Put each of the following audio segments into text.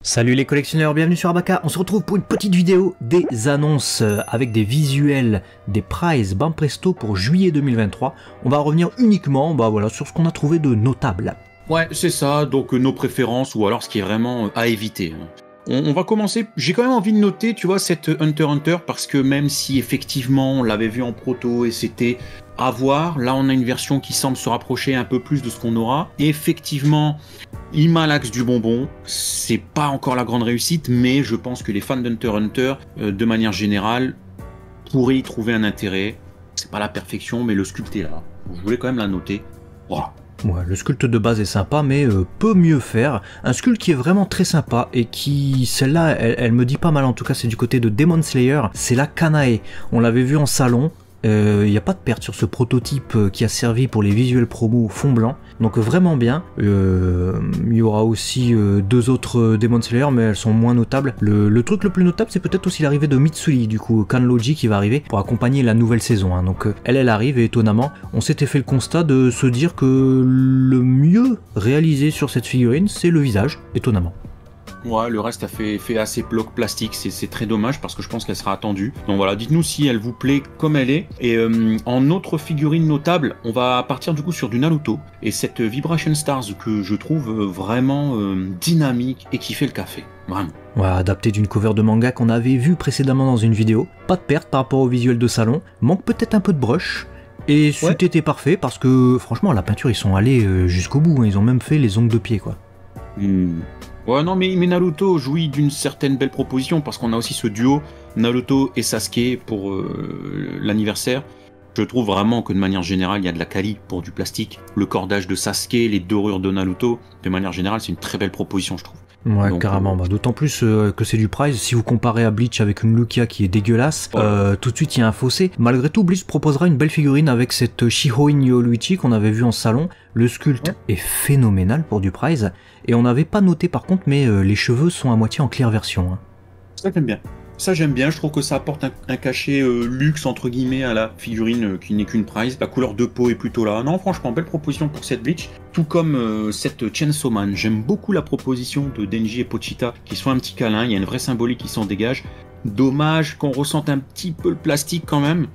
Salut les collectionneurs, bienvenue sur Abaka. On se retrouve pour une petite vidéo des annonces avec des visuels des prizes Banpresto pour juillet 2023. On va revenir uniquement sur ce qu'on a trouvé de notable. Ouais, c'est ça, donc nos préférences ou alors ce qui est vraiment à éviter. On va commencer, j'ai quand même envie de noter, tu vois, cette Hunter x Hunter, parce que même si effectivement on l'avait vu en proto et c'était à voir, là on a une version qui semble se rapprocher un peu plus de ce qu'on aura. Et effectivement, il malaxe du bonbon, c'est pas encore la grande réussite, mais je pense que les fans d'Hunter x Hunter, de manière générale, pourraient y trouver un intérêt. C'est pas la perfection, mais le sculpté là, je voulais quand même la noter. Voilà. Ouais, le sculpte de base est sympa, mais peut mieux faire. Un sculpte qui est vraiment très sympa et qui, celle-là, elle me dit pas mal, en tout cas c'est du côté de Demon Slayer, c'est la Kanae. On l'avait vu en salon, il n'y a pas de perte sur ce prototype qui a servi pour les visuels promo fond blanc, donc vraiment bien. Il y aura aussi deux autres Demon Slayer, mais elles sont moins notables. Le truc le plus notable, c'est peut-être aussi l'arrivée de Mitsui, du coup Kanloji, qui va arriver pour accompagner la nouvelle saison, hein. Donc elle arrive, et étonnamment, on s'était fait le constat de se dire que le mieux réalisé sur cette figurine, c'est le visage, étonnamment. Ouais, le reste a fait assez bloc plastique, c'est très dommage parce que je pense qu'elle sera attendue. Donc voilà, dites-nous si elle vous plaît comme elle est. Et en autre figurine notable, on va partir du coup sur du Naruto. Et cette Vibration Stars que je trouve vraiment dynamique et qui fait le café, vraiment. Ouais, adapté d'une cover de manga qu'on avait vu précédemment dans une vidéo. Pas de perte par rapport au visuel de salon, manque peut-être un peu de brush. Et c'eût été parfait parce que franchement la peinture ils sont allés jusqu'au bout, hein. Ils ont même fait les ongles de pied quoi. Ouais, non, mais Naruto jouit d'une certaine belle proposition parce qu'on a aussi ce duo Naruto et Sasuke pour l'anniversaire. Je trouve vraiment que de manière générale, il y a de la quali pour du plastique. Le cordage de Sasuke, les dorures de Naruto, de manière générale, c'est une très belle proposition, je trouve. Ouais, donc, carrément. D'autant plus que c'est du Prize. Si vous comparez à Bleach avec une Lukia qui est dégueulasse, tout de suite il y a un fossé. Malgré tout, Bleach proposera une belle figurine avec cette Shihoin Yoruichi qu'on avait vu en salon. Le sculpte est phénoménal pour du Prize. Et on n'avait pas noté par contre, mais les cheveux sont à moitié en clair version, hein. Ça j'aime bien. Ça j'aime bien, je trouve que ça apporte un cachet luxe entre guillemets à la figurine qui n'est qu'une Prize. La couleur de peau est plutôt là. Non, franchement, belle proposition pour cette Bleach. Tout comme cette Chainsaw Man. J'aime beaucoup la proposition de Denji et Pochita qui sont un petit câlin. Il y a une vraie symbolique qui s'en dégage. Dommage qu'on ressente un petit peu le plastique quand même.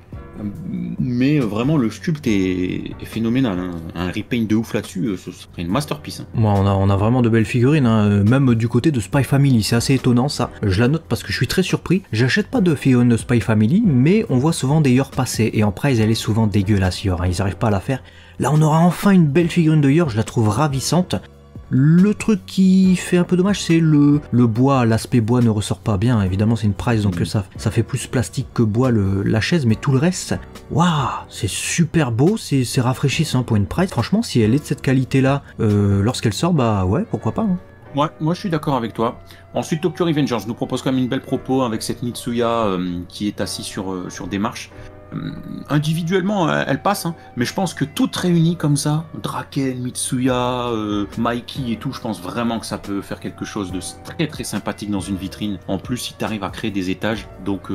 Mais vraiment le sculpte est phénoménal, hein. Un repaint de ouf là-dessus, ce serait une masterpiece, hein. Moi, on a vraiment de belles figurines, hein. Même du côté de Spy Family, c'est assez étonnant ça. Je la note parce que je suis très surpris. J'achète pas de figurines de Spy Family, mais on voit souvent des Yor passer, et en Prize elle est souvent dégueulasse Yor, hein. Ils arrivent pas à la faire. Là on aura enfin une belle figurine de Yor, je la trouve ravissante. Le truc qui fait un peu dommage, c'est le bois. L'aspect bois ne ressort pas bien. Évidemment, c'est une Prize, donc ça fait plus plastique que bois la chaise, mais tout le reste, waouh, c'est super beau, c'est rafraîchissant pour une Prize. Franchement, si elle est de cette qualité-là, lorsqu'elle sort, bah ouais, pourquoi pas, hein. Ouais, moi je suis d'accord avec toi. Ensuite, Tokyo Revengers nous propose quand même une belle propos avec cette Mitsuya qui est assise sur des marches. Individuellement elle passe, hein, mais je pense que toutes réunies comme ça, Draken, Mitsuya, Mikey et tout, je pense vraiment que ça peut faire quelque chose de très très sympathique dans une vitrine. En plus, si tu arrives à créer des étages, donc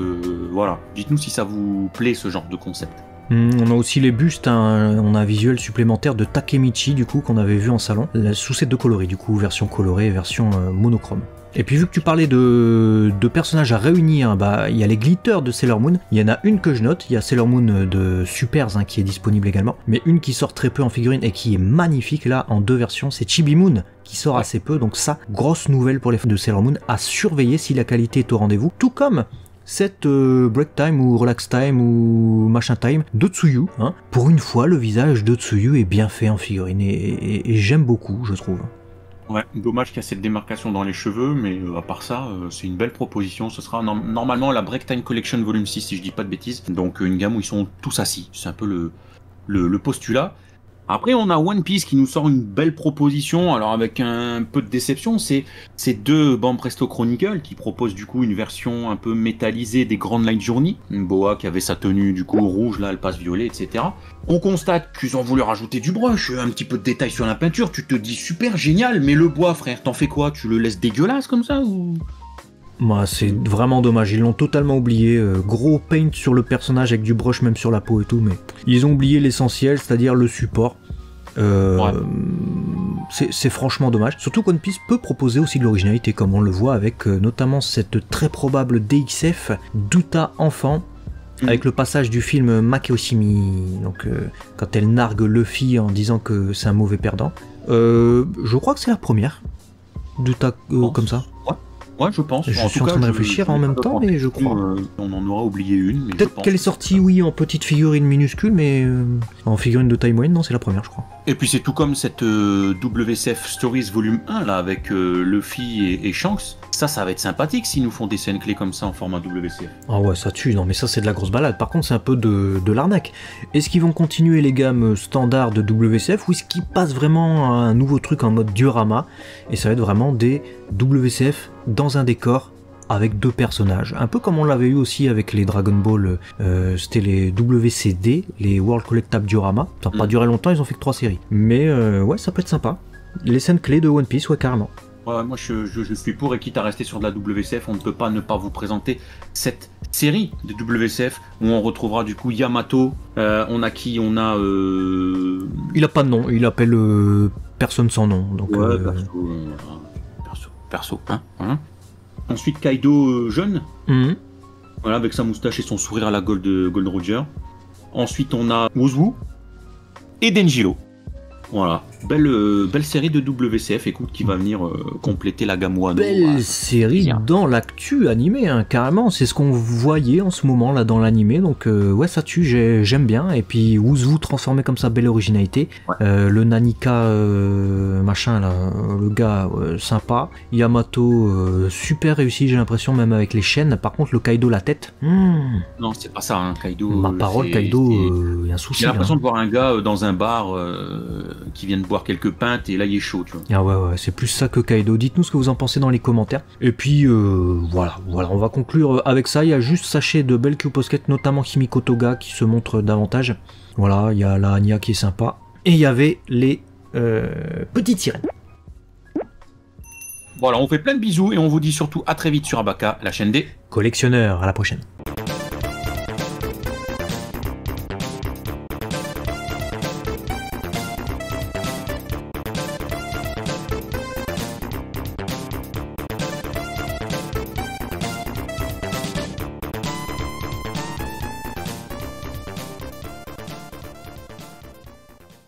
voilà, dites-nous si ça vous plaît ce genre de concept. On a aussi les bustes, hein. On a un visuel supplémentaire de Takemichi du coup qu'on avait vu en salon, sous ces deux coloris du coup, version colorée et version monochrome. Et puis vu que tu parlais de personnages à réunir, bah il y a les glitters de Sailor Moon. Il y en a une que je note, il y a Sailor Moon de Supers, hein, qui est disponible également, mais une qui sort très peu en figurine et qui est magnifique là en deux versions, c'est Chibi Moon qui sort assez peu, donc ça, grosse nouvelle pour les fans de Sailor Moon, à surveiller si la qualité est au rendez-vous, tout comme cette Break Time ou Relax Time ou Machin Time de Tsuyu, hein. Pour une fois, le visage de Tsuyu est bien fait en figurine et j'aime beaucoup, je trouve. Ouais, dommage qu'il y a cette démarcation dans les cheveux, mais à part ça, c'est une belle proposition. Ce sera normalement la Break Time Collection Volume 6, si je dis pas de bêtises. Donc une gamme où ils sont tous assis. C'est un peu le postulat. Après, on a One Piece qui nous sort une belle proposition, alors avec un peu de déception, c'est ces deux Banpresto Chronicle qui proposent du coup une version un peu métallisée des Grand Line Journey. Une boa qui avait sa tenue du coup rouge, là elle passe violet, etc. On constate qu'ils ont voulu rajouter du brush, un petit peu de détails sur la peinture, tu te dis super génial, mais le bois frère, t'en fais quoi? Tu le laisses dégueulasse comme ça ou... Moi, c'est vraiment dommage, ils l'ont totalement oublié, gros paint sur le personnage avec du brush même sur la peau et tout, mais ils ont oublié l'essentiel, c'est-à-dire le support. c'est franchement dommage. Surtout qu'One Piece peut proposer aussi de l'originalité, comme on le voit avec notamment cette très probable DXF d'Uta enfant, avec le passage du film Makeoshimi, donc quand elle nargue Luffy en disant que c'est un mauvais perdant. Je crois que c'est la première d'Uta comme ça. Ouais, je pense. Je suis en train de réfléchir en même temps, mais je crois. On en aura oublié une. Peut-être qu'elle est sortie, oui, en petite figurine minuscule, mais en figurine de taille moyenne, non, c'est la première, je crois. Et puis c'est tout comme cette WCF Stories volume 1, là, avec Luffy et Shanks. Ça va être sympathique s'ils nous font des scènes clés comme ça en format WCF. Ah ouais, ça tue, non mais ça c'est de la grosse balade. Par contre c'est un peu de l'arnaque. Est-ce qu'ils vont continuer les gammes standards de WCF ou est-ce qu'ils passent vraiment à un nouveau truc en mode diorama et ça va être vraiment des WCF dans un décor avec 2 personnages, un peu comme on l'avait eu aussi avec les Dragon Ball, c'était les WCD, les World Collectable Diorama. Ça n'a pas duré longtemps, ils ont fait que 3 séries. Mais ouais, ça peut être sympa. Les scènes clés de One Piece, ouais, carrément. Ouais, moi je suis pour, et quitte à rester sur de la WCF, on ne peut pas ne pas vous présenter cette série de WCF où on retrouvera du coup Yamato. On a qui? On a. Il a pas de nom, il appelle personne sans nom. Donc, ouais, perso, hein. Ensuite Kaido jeune, voilà, avec sa moustache et son sourire à la Gold Roger. Ensuite on a Wouzou et Denjiro. Voilà, belle série de WCF, écoute, qui va venir compléter la gamme Wano. Belle série dans l'actu animé, hein, carrément, c'est ce qu'on voyait en ce moment là dans l'animé, donc ouais, ça tue, j'aime bien. Et puis Wouzou transformé comme ça, belle originalité. Ouais. Le Nanika machin là, le gars sympa. Yamato super réussi, j'ai l'impression, même avec les chaînes. Par contre le Kaido la tête. Non, c'est pas ça, hein, Kaido. Ma parole, Kaido, il y a un souci. J'ai l'impression de voir un gars dans un bar qui vient de boire quelques pintes et là il est chaud, tu vois. Ah ouais, c'est plus ça que Kaido. Dites-nous ce que vous en pensez dans les commentaires. Et puis voilà, on va conclure avec ça. Il y a juste, sachez, de belles Q-Posket, notamment Himiko Toga qui se montre davantage. Voilà, il y a la Anya qui est sympa. Et il y avait les petites sirènes. Voilà, on fait plein de bisous et on vous dit surtout à très vite sur Abaka, la chaîne des collectionneurs. À la prochaine.